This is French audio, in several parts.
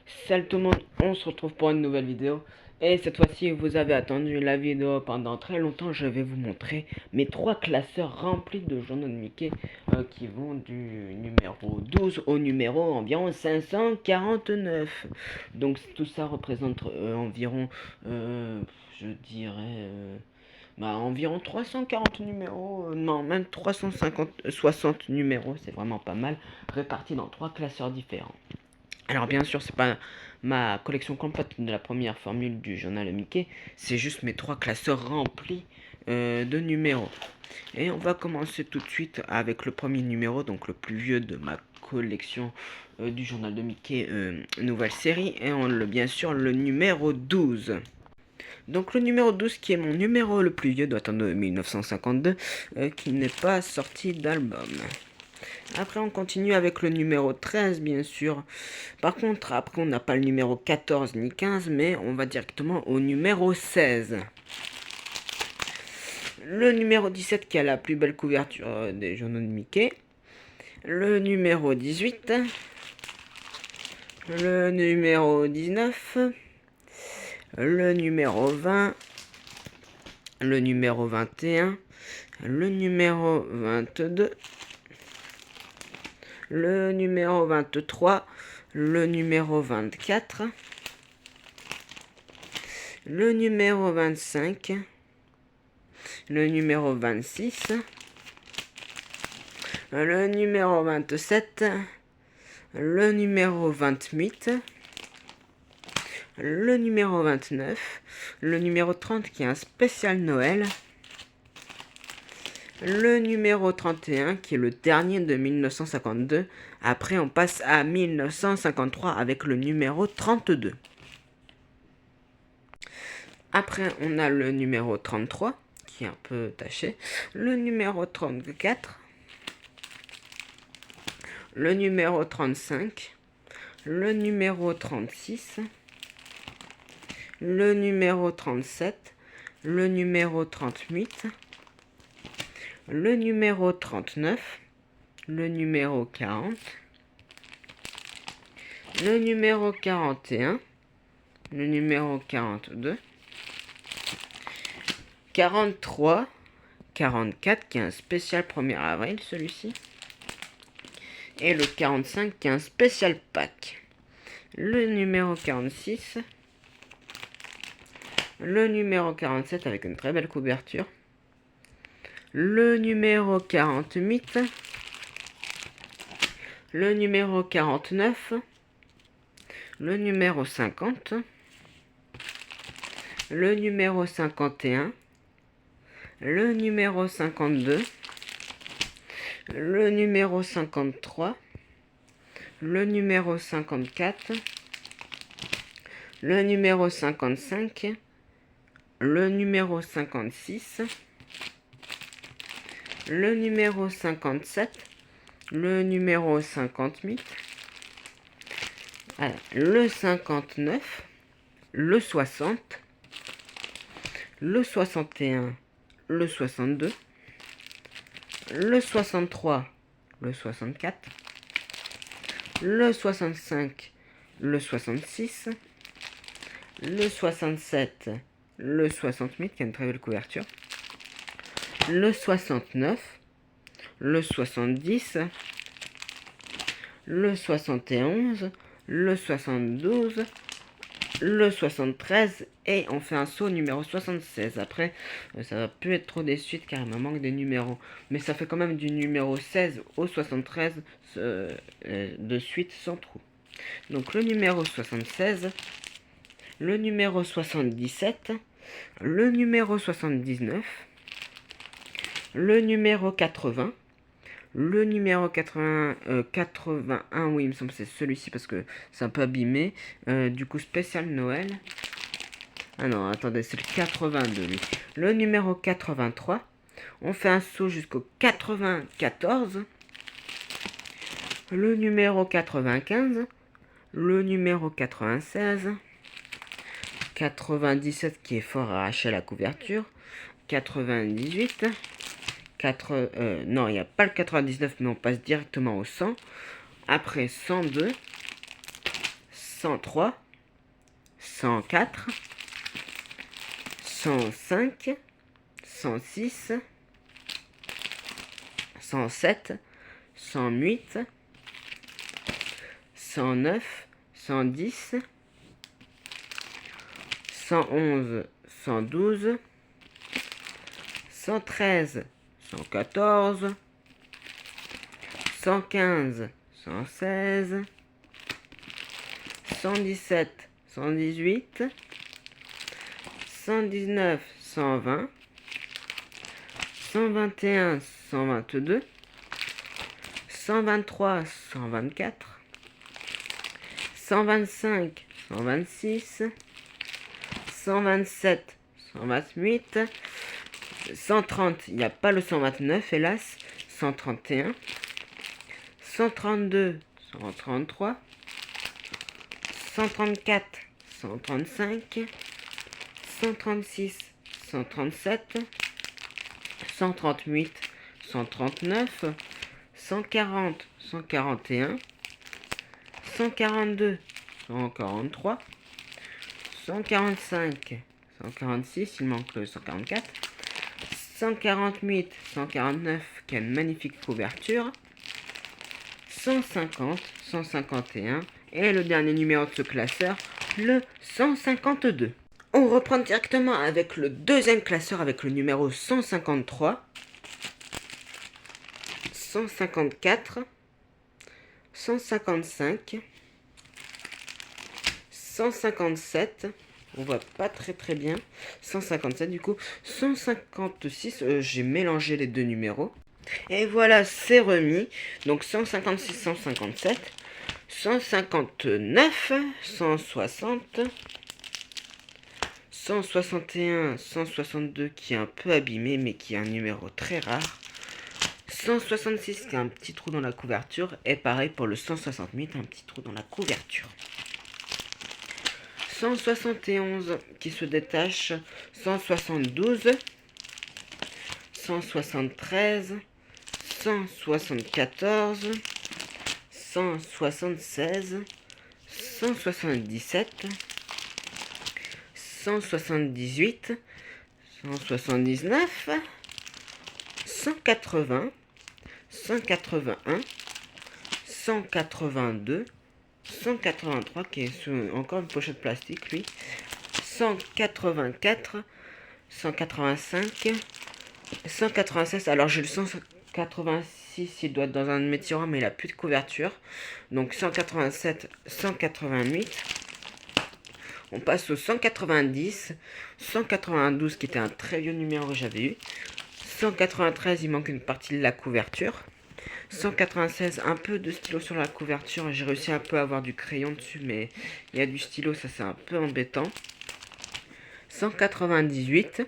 Salut tout le monde, on se retrouve pour une nouvelle vidéo. Et cette fois-ci, vous avez attendu la vidéo pendant très longtemps. Je vais vous montrer mes trois classeurs remplis de journaux de Mickey qui vont du numéro 12 au numéro environ 549. Donc tout ça représente environ, je dirais, environ 340 numéros. Non, même 350, 60 numéros. C'est vraiment pas mal, répartis dans trois classeurs différents. Alors bien sûr, c'est pas ma collection complète de la première formule du journal Mickey, c'est juste mes trois classeurs remplis de numéros. Et on va commencer tout de suite avec le premier numéro, donc le plus vieux de ma collection du journal de Mickey nouvelle série, et bien sûr le numéro 12. Donc le numéro 12 qui est mon numéro le plus vieux doit être de 1952, qui n'est pas sorti d'album. Après, on continue avec le numéro 13, bien sûr. Par contre, après, on n'a pas le numéro 14 ni 15, mais on va directement au numéro 16. Le numéro 17 qui a la plus belle couverture des journaux de Mickey. Le numéro 18. Le numéro 19. Le numéro 20. Le numéro 21. Le numéro 22. Le numéro 23, le numéro 24, le numéro 25, le numéro 26, le numéro 27, le numéro 28, le numéro 29, le numéro 30 qui est un spécial Noël, le numéro 31 qui est le dernier de 1952. Après on passe à 1953 avec le numéro 32. Après on a le numéro 33 qui est un peu taché. Le numéro 34. Le numéro 35. Le numéro 36. Le numéro 37. Le numéro 38. Le numéro 39, le numéro 40, le numéro 41, le numéro 42, 43, 44 qui est un spécial 1er avril celui-ci, et le 45 qui est un spécial Pâques. Le numéro 46, le numéro 47 avec une très belle couverture, le numéro 48, le numéro 49, le numéro 50, le numéro 51, le numéro 52, le numéro 53, le numéro 54, le numéro 55, le numéro 56, le numéro 57, le numéro 58, le 59, le 60, le 61, le 62, le 63, le 64, le 65, le 66, le 67, le 68 qui a une très belle couverture, le 69, le 70, le 71, le 72, le 73 et on fait un saut numéro 76. Après, ça va plus être trop des suites car il me manque des numéros. Mais ça fait quand même du numéro 16 au 73 de suite sans trou. Donc le numéro 76, le numéro 77, le numéro 79, le numéro 80, le numéro 81, oui, il me semble que c'est celui-ci parce que c'est un peu abîmé. Du coup, spécial Noël. Ah non, attendez, c'est le 82, lui. Le numéro 83. On fait un saut jusqu'au 94. Le numéro 95. Le numéro 96. 97 qui est fort arraché à la couverture. 98. Non, il n'y a pas le 99, mais on passe directement au 100. Après 102, 103, 104, 105, 106, 107, 108, 109, 110, 111, 112, 113, 114, 115, 116, 117, 118, 119, 120, 121, 122, 123, 124, 125, 126, 127, 128, 130, il n'y a pas le 129 hélas, 131, 132, 133, 134, 135, 136, 137, 138, 139, 140, 141, 142, 143, 145, 146, il manque le 144, 148, 149, qui a une magnifique couverture, 150, 151, et le dernier numéro de ce classeur, le 152. On reprend directement avec le deuxième classeur, avec le numéro 153, 154, 155, 157, on voit pas très bien, 157 du coup, 156, j'ai mélangé les deux numéros, et voilà, c'est remis, donc 156, 157, 159, 160, 161, 162 qui est un peu abîmé mais qui est un numéro très rare, 166 qui a un petit trou dans la couverture, et pareil pour le 168, un petit trou dans la couverture. 171 qui se détache, 172, 173, 174, 176, 177, 178, 179, 180, 181, 182, 183 qui est encore une pochette plastique lui, 184, 185, 196, alors j'ai le 186, il doit être dans un de mes tiroirs mais il a plus de couverture, donc 187, 188, on passe au 190, 192 qui était un très vieux numéro que j'avais eu, 193 il manque une partie de la couverture, 196 un peu de stylo sur la couverture, j'ai réussi un peu à avoir du crayon dessus mais il y a du stylo, ça c'est un peu embêtant, 198,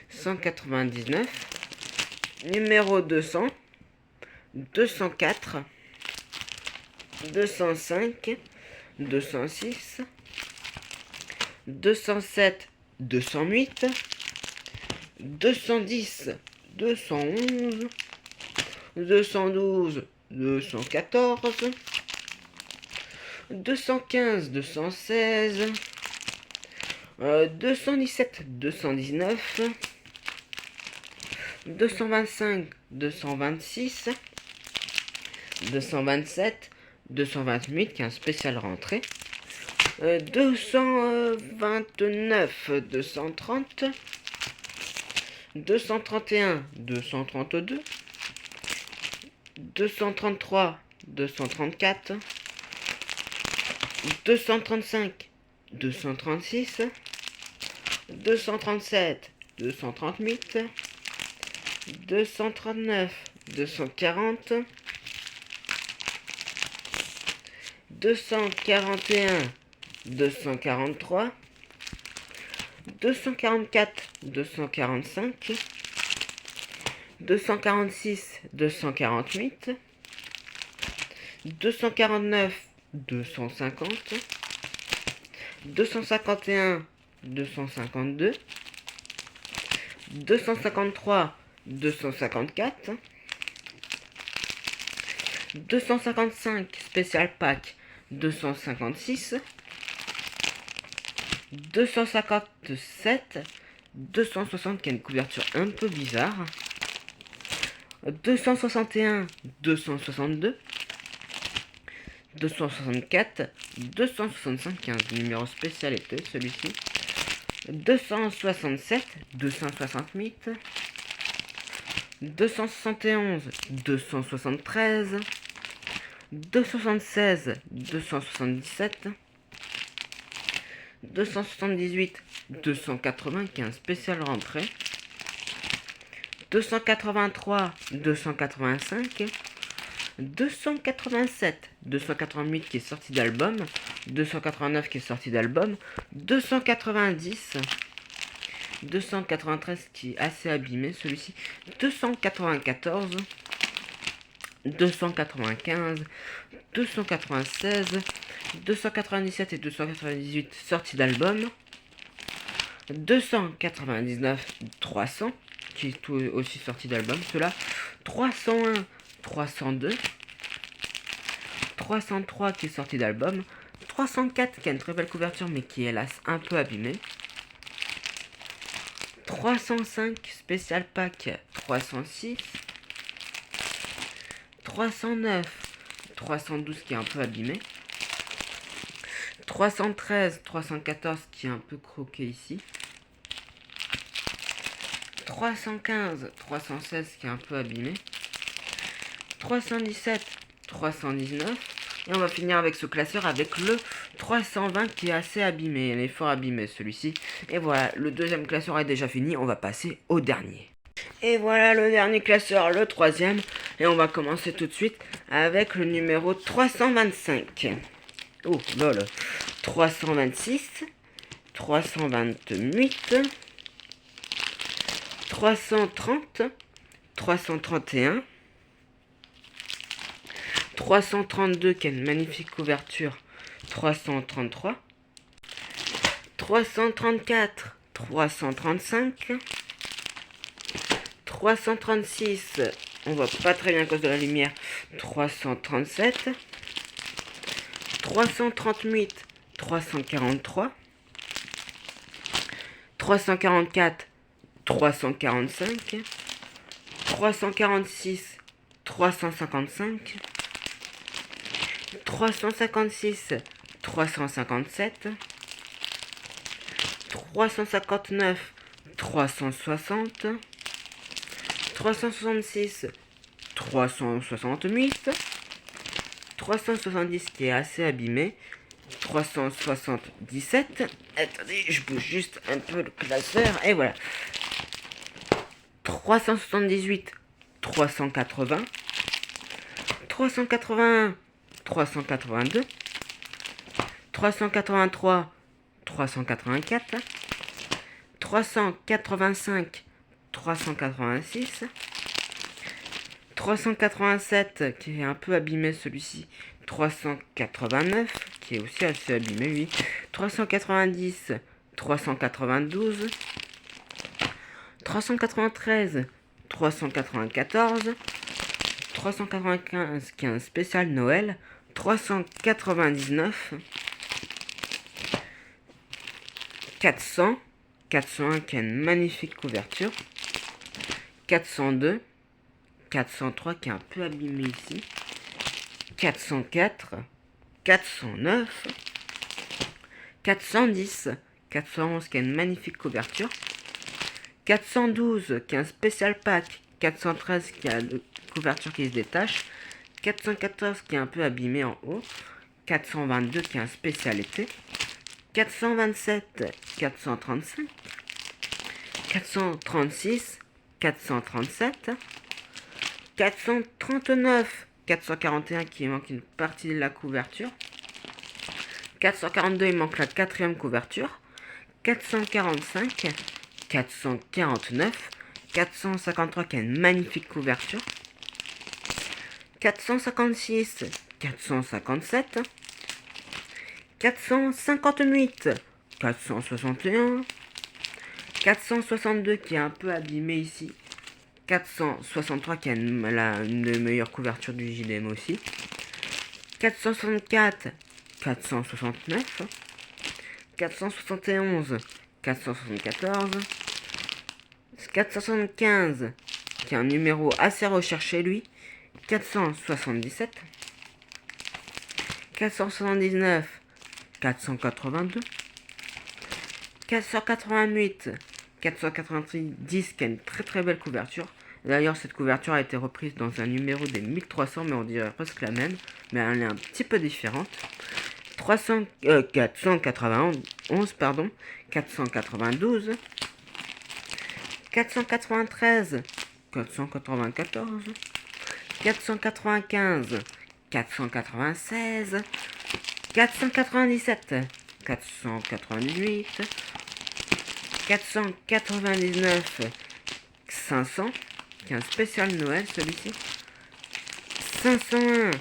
199, numéro 200, 204, 205, 206, 207, 208, 210, 211, 212, 214, 215, 216, 217, 219, 225, 226, 227, 228 qui est un spécial rentrée, 229, 230, 231, 232, 233, 234, 235, 236, 237, 238, 239, 240, 241, 243, 244, 245, 246, 248, 249, 250, 251, 252, 253, 254, 255 spécial pack, 256, 257, 260 qui a une couverture un peu bizarre, 261, 262, 264, 265 qui a un numéro spécialité celui-ci, 267, 268, 271, 273, 276, 277, 278, 280 qui est un spécial rentrée, 283, 285, 287, 288 qui est sorti d'album, 289 qui est sorti d'album, 290, 293 qui est assez abîmé celui-ci, 294, 295, 296, 297 et 298 sortis d'album, 299, 300 qui est tout aussi sorti d'album, cela, 301, 302, 303 qui est sorti d'album, 304 qui a une très belle couverture mais qui est hélas un peu abîmée, 305 spécial pack 306, 309, 312 qui est un peu abîmé, 313, 314 qui est un peu croqué ici, 315, 316 qui est un peu abîmé, 317, 319, et on va finir avec ce classeur avec le 320 qui est assez abîmé, il est fort abîmé celui-ci. Et voilà, le deuxième classeur est déjà fini, on va passer au dernier. Et voilà le dernier classeur, le troisième, et on va commencer tout de suite avec le numéro 325. Oh lol, 326, 328, 330, 331, 332 qui a une magnifique couverture, 333, 334, 335, 336, on voit pas très bien à cause de la lumière, 337, 338, 343, 344, 345, 346, 355, 356, 357, 359, 360, 366, 368, 370 qui est assez abîmé, 377, attendez, je bouge juste un peu le classeur, et voilà, 378, 380, 381, 382, 383, 384, 385, 386, 387 qui est un peu abîmé celui-ci, 389 qui est aussi assez abîmé lui, 390, 392, 393, 394, 395 qui est un spécial Noël, 399, 400, 401 qui a une magnifique couverture, 402, 403 qui est un peu abîmé ici, 404, 409, 410, 411 qui a une magnifique couverture, 412 qui a un spécial pack, 413 qui a une couverture qui se détache, 414 qui est un peu abîmé en haut, 422 qui a un spécial été, 427, 435, 436, 437, 439, 441 qui manque une partie de la couverture, 442 il manque la quatrième couverture, 445, 449, 453 qui a une magnifique couverture, 456, 457, 458, 461, 462 qui est un peu abîmé ici, 463 qui a une des meilleures couvertures du JDM aussi, 464, 469, 471, 474, 475, qui est un numéro assez recherché lui, 477, 479, 482, 488, 490, qui a une très belle couverture. D'ailleurs, cette couverture a été reprise dans un numéro des 1300, mais on dirait presque la même, mais elle est un petit peu différente. 491, pardon, 492, 493, 494, 495, 496, 497, 498, 499, 500, qui est un spécial Noël celui-ci, 501,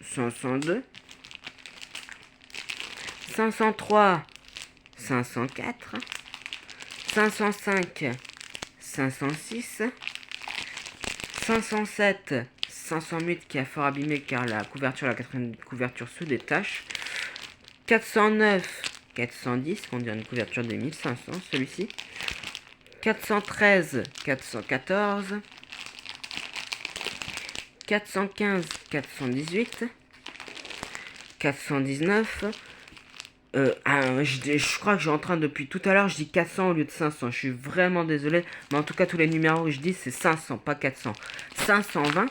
502, 503, 504, 505, 506, 507, 508 qui est fort abîmé car la quatrième couverture se détache, 409, 410, on dirait une couverture des 1500 celui-ci, 413, 414, 415, 418, 419, je crois que j'ai en train depuis tout à l'heure, je dis 400 au lieu de 500, je suis vraiment désolé, mais en tout cas tous les numéros que je dis c'est 500, pas 400, 520,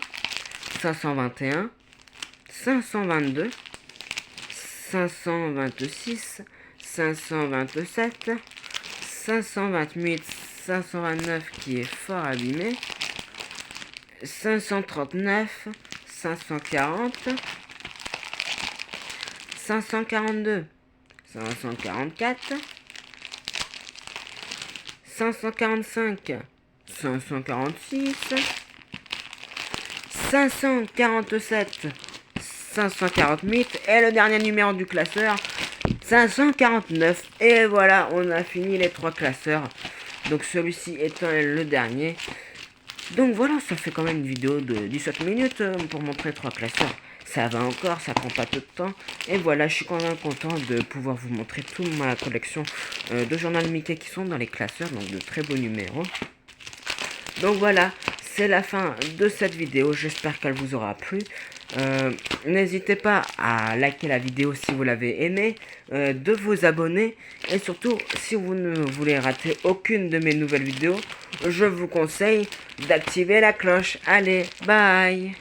521, 522, 526, 527, 528, 529 qui est fort abîmé, 539, 540, 542, 544, 545, 546, 547, 548 et le dernier numéro du classeur 549. Et voilà, on a fini les 3 classeurs. Donc celui-ci étant le dernier. Donc voilà, ça fait quand même une vidéo de 17 minutes pour montrer 3 classeurs. Ça va encore, ça prend pas tout de temps. Et voilà, je suis quand même content de pouvoir vous montrer toute ma collection de journal Mickey qui sont dans les classeurs. Donc de très beaux numéros. Donc voilà, c'est la fin de cette vidéo. J'espère qu'elle vous aura plu. N'hésitez pas à liker la vidéo si vous l'avez aimé, de vous abonner et surtout si vous ne voulez rater aucune de mes nouvelles vidéos, je vous conseille d'activer la cloche. Allez, bye!